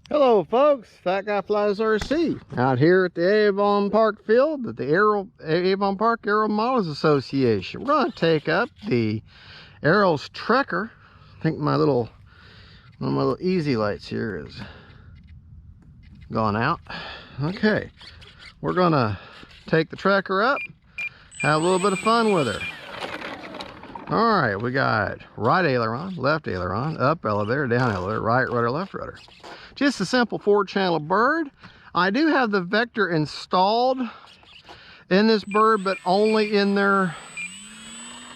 Hello folks, Fat Guy Flies RC out here at the Avon Park field at the Avon Park Aero Models Association. We're going to take up the Aeros Trekker. I think one of my little easy lights here is gone out. Okay, we're going to take the Trekker up, have a little bit of fun with her. All right, we got right aileron, left aileron, up elevator, down elevator, right rudder, left rudder. Just a simple 4-channel bird. I do have the Vector installed in this bird, but only in their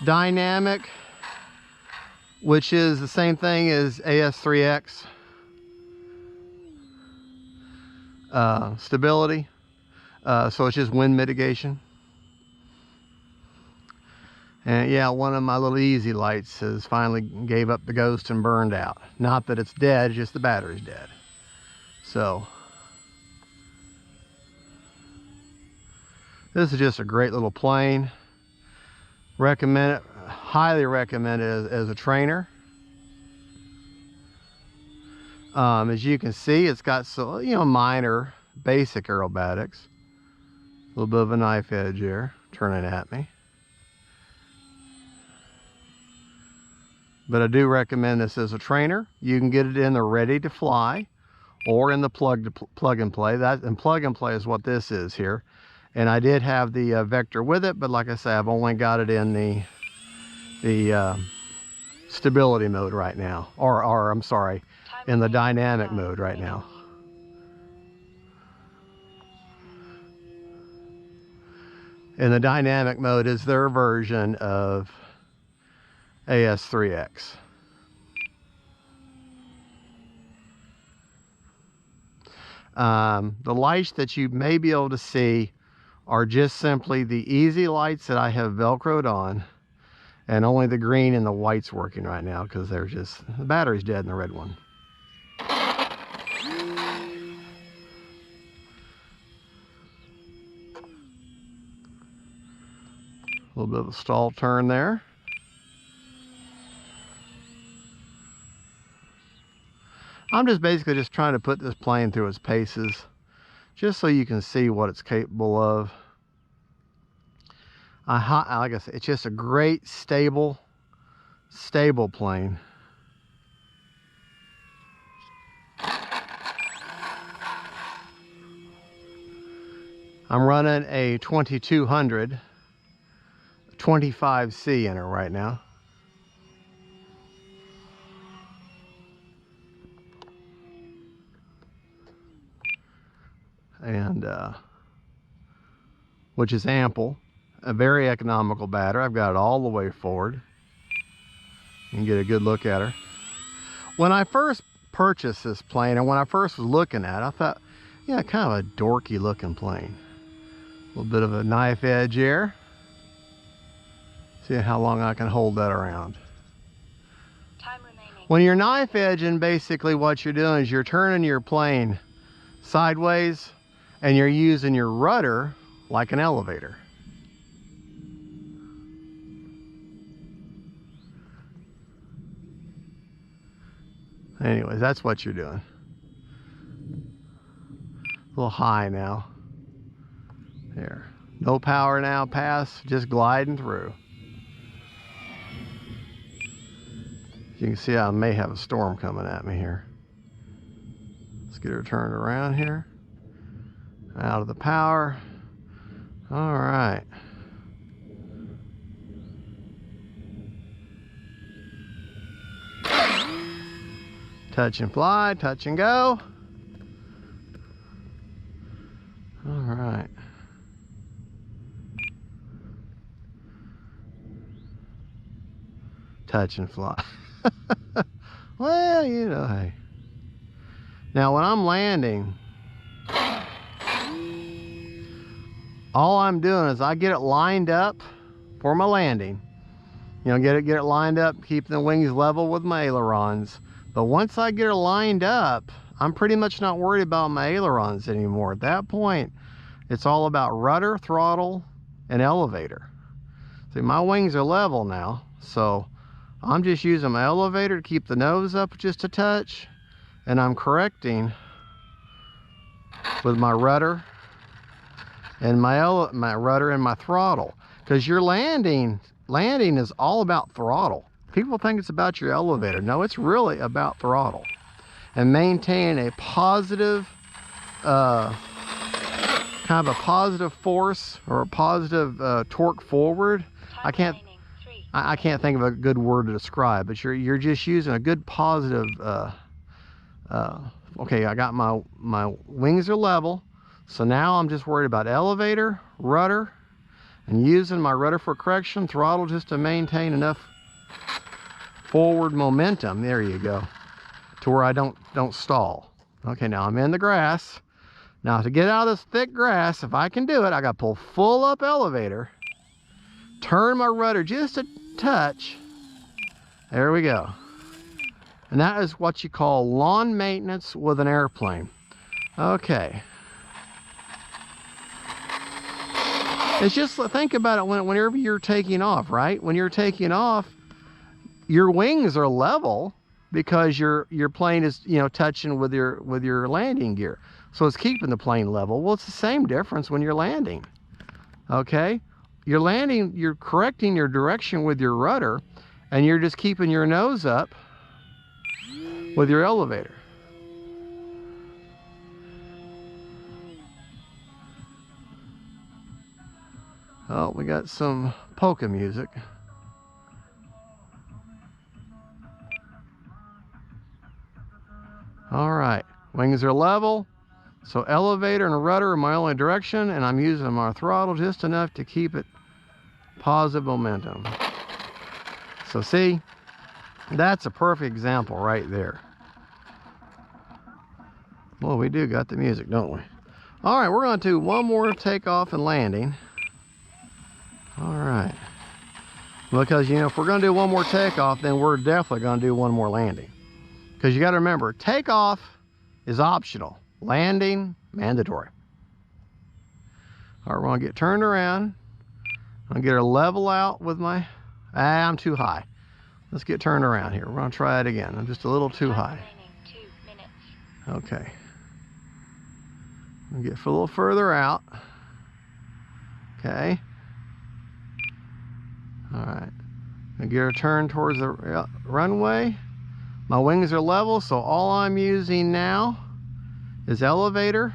dynamic, which is the same thing as AS3X stability. So it's just wind mitigation. And yeah, one of my little easy lights has finally gave up the ghost and burned out. Not that it's dead, just the battery's dead. So this is just a great little plane. Recommend it, highly recommend it as a trainer. As you can see, it's got some, minor basic aerobatics. A little bit of a knife edge here, turning at me. But I do recommend this as a trainer. You can get it in the ready to fly or in the plug and play. Plug and play is what this is here. And I did have the Vector with it, but like I say, I've only got it in the stability mode right now, or I'm sorry, in the dynamic mode right now. And the dynamic mode is their version of AS3X. The lights that you may be able to see are just simply the easy lights that I have Velcroed on, and only the green and the white's working right now because they're just, the battery's dead in the red one. A little bit of a stall turn there. I'm just basically just trying to put this plane through its paces, just so you can see what it's capable of. Like I said, it's just a great stable plane. I'm running a 2200 25C in her right now. And which is ample, a very economical battery. I've got it all the way forward. You can get a good look at her. When I first purchased this plane, and when I first was looking at it, I thought, yeah, kind of a dorky looking plane. A little bit of a knife edge here. See how long I can hold that around. Time remaining. When you're knife edging, basically what you're doing is you're turning your plane sideways, and you're using your rudder like an elevator. Anyways, that's what you're doing. A little high now. There. No power now, pass, just gliding through. You can see I may have a storm coming at me here. Let's get her turned around here. Out of the power. All right. Touch and fly, touch and go. All right. Touch and fly. Well, hey. Now when I'm landing, all I'm doing is I get it lined up for my landing. Get it lined up, keeping the wings level with my ailerons. But once I get it lined up, I'm pretty much not worried about my ailerons anymore. At that point, it's all about rudder, throttle, and elevator. See, my wings are level now, so I'm just using my elevator to keep the nose up just a touch, and I'm correcting with my rudder and my rudder and my throttle, because your landing is all about throttle. People think it's about your elevator. No, it's really about throttle and maintaining a positive kind of a positive force or a positive torque forward. I can't think of a good word to describe, but you're just using a good positive okay, I got my wings are level, so now I'm just worried about elevator, rudder, and using my rudder for correction, throttle just to maintain enough forward momentum. There you go, to where I don't stall. Okay, now I'm in the grass. Now to get out of this thick grass, if I can do it, I got to pull full up elevator, turn my rudder just a touch. There we go. And that is what you call lawn maintenance with an airplane. Okay. It's just, think about it whenever you're taking off, right? When you're taking off, your wings are level because your plane is, you know, touching with your landing gear. So it's keeping the plane level. Well, it's the same difference when you're landing. Okay? You're landing, you're correcting your direction with your rudder, and you're just keeping your nose up with your elevator. Oh, we got some polka music. All right, wings are level, so elevator and rudder are my only direction, and I'm using my throttle just enough to keep it positive momentum. So see, that's a perfect example right there. Well, we do got the music, don't we? All right, we're going to do one more takeoff and landing. All right. Because, you know, if we're going to do one more takeoff, then we're definitely going to do one more landing. Because you got to remember, takeoff is optional. Landing, mandatory. All right, we're going to get turned around. I'm going to get her level out with my... I'm too high. Let's get turned around here. We're going to try it again. I'm just a little too high. 2 minutes. Okay. I'll get a little further out. Okay. All right. I get her turned towards the runway. My wings are level, so all I'm using now is elevator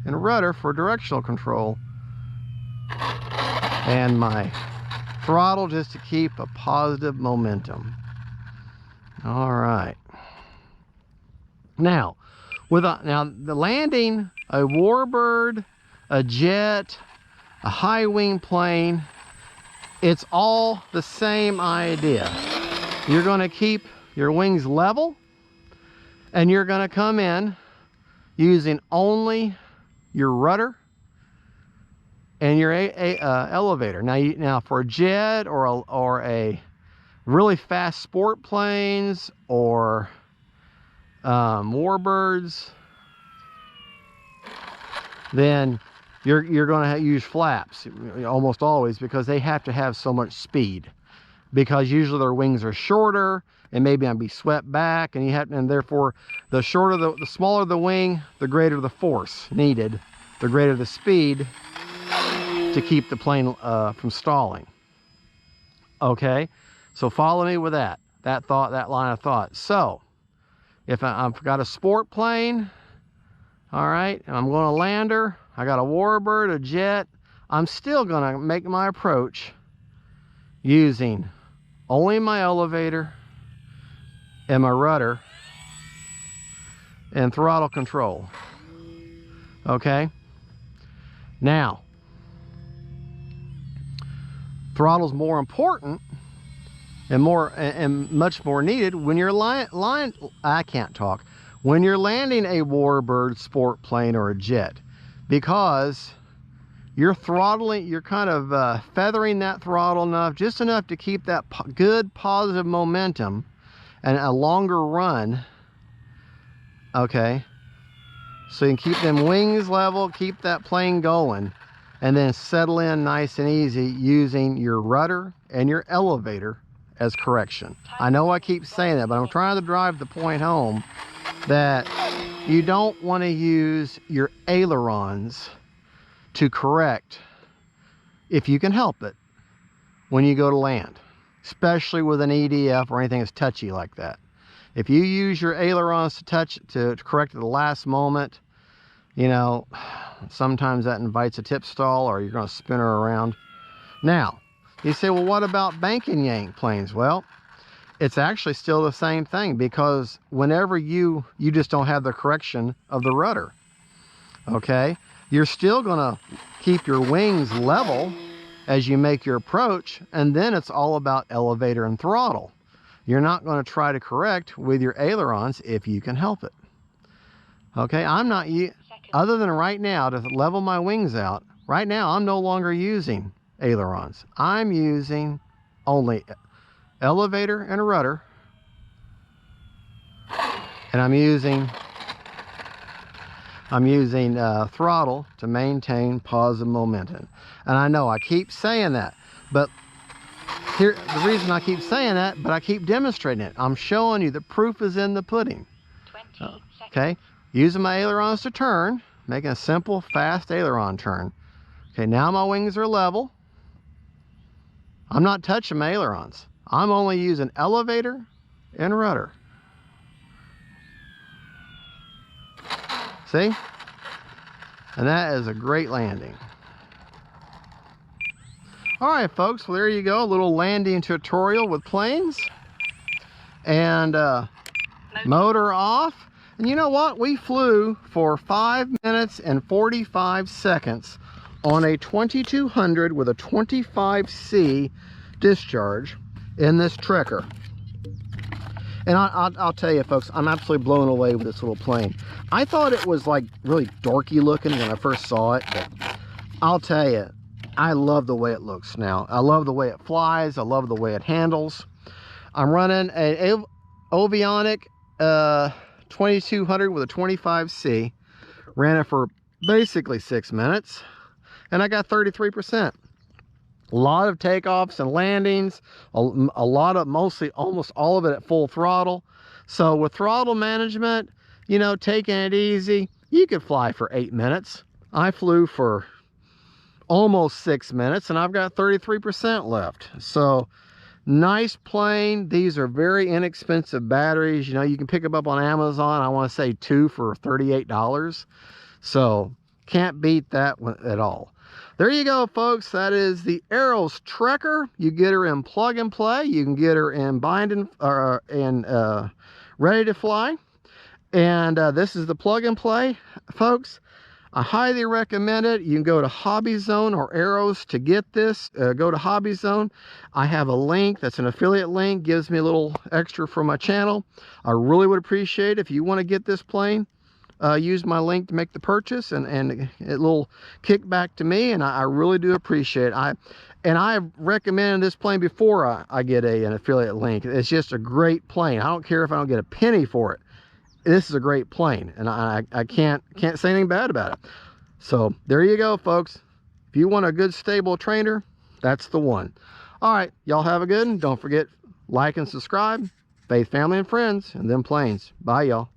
and rudder for directional control, and my throttle just to keep a positive momentum. All right. Now, now the landing, a warbird, a jet, a high wing plane, it's all the same idea. You're going to keep your wings level, and you're going to come in using only your rudder and your elevator. Now for a jet or a really fast sport planes or warbirds, then you're going to use flaps almost always, because they have to have so much speed, because usually their wings are shorter and maybe be swept back, and therefore the smaller the wing, the greater the force needed, the greater the speed to keep the plane from stalling. Okay, so follow me with that line of thought. So if I've got a sport plane, all right, and I'm going to land her, I got a warbird, a jet, I'm still going to make my approach using only my elevator and my rudder and throttle control. Okay, now throttle's more important and much more needed when you're when you're landing a warbird, sport plane, or a jet, because you're throttling, you're kind of feathering that throttle just enough to keep that good positive momentum and a longer run. Okay, so you can keep them wings level, keep that plane going, and then settle in nice and easy using your rudder and your elevator as correction. I know I keep saying that, but I'm trying to drive the point home that you don't want to use your ailerons to correct, if you can help it, when you go to land, especially with an EDF or anything that's touchy like that. If you use your ailerons to correct at the last moment, you know, sometimes that invites a tip stall or you're going to spin her around. Now, you say, well, what about bank and yank planes? Well, it's actually still the same thing, because whenever you just don't have the correction of the rudder, okay, you're still going to keep your wings level as you make your approach, and then it's all about elevator and throttle. You're not going to try to correct with your ailerons if you can help it. Okay, I'm not, other than right now to level my wings out, right now I'm no longer using ailerons. I'm using only elevator and rudder, and I'm using throttle to maintain positive momentum. And I know I keep saying that, but here, the reason I keep saying that, but I keep demonstrating it. I'm showing you the proof is in the pudding. 20 seconds. Okay, using my ailerons to turn, making a simple, fast aileron turn. Okay, now my wings are level. I'm not touching my ailerons. I'm only using elevator and rudder. See? And that is a great landing. All right, folks, well, there you go. A little landing tutorial with planes. And motor off. And you know what? We flew for 5 minutes and 45 seconds on a 2200 with a 25C discharge in this Trekker. And I'll tell you, folks, I'm absolutely blown away with this little plane. I thought it was like really dorky looking when I first saw it, but I'll tell you, I love the way it looks now. I love the way it flies. I love the way it handles. I'm running an Avionic 2200 with a 25C. Ran it for basically 6 minutes, and I got 33%. A lot of takeoffs and landings, a lot of, almost all of it at full throttle. So with throttle management, you know, taking it easy, you could fly for 8 minutes. I flew for almost 6 minutes, and I've got 33% left. So nice plane. These are very inexpensive batteries. You know, you can pick them up on Amazon. I want to say 2 for $38. So can't beat that one at all. There you go, folks. That is the Arrows Trekker. You get her in plug and play. You can get her in binding or ready to fly. And this is the plug and play, folks. I highly recommend it. You can go to Hobby Zone or Arrows to get this. Go to Hobby Zone. I have a link that's an affiliate link. Gives me a little extra for my channel. I really would appreciate it if you want to get this plane. Use my link to make the purchase, and a little kickback to me, and I really do appreciate it. I have recommended this plane before I get an affiliate link. It's just a great plane. I don't care if I don't get a penny for it. This is a great plane, and I can't say anything bad about it. So there you go, folks. If you want a good stable trainer, that's the one. All right, y'all have a good one. Don't forget, like and subscribe. Faith, family, and friends, and them planes. Bye, y'all.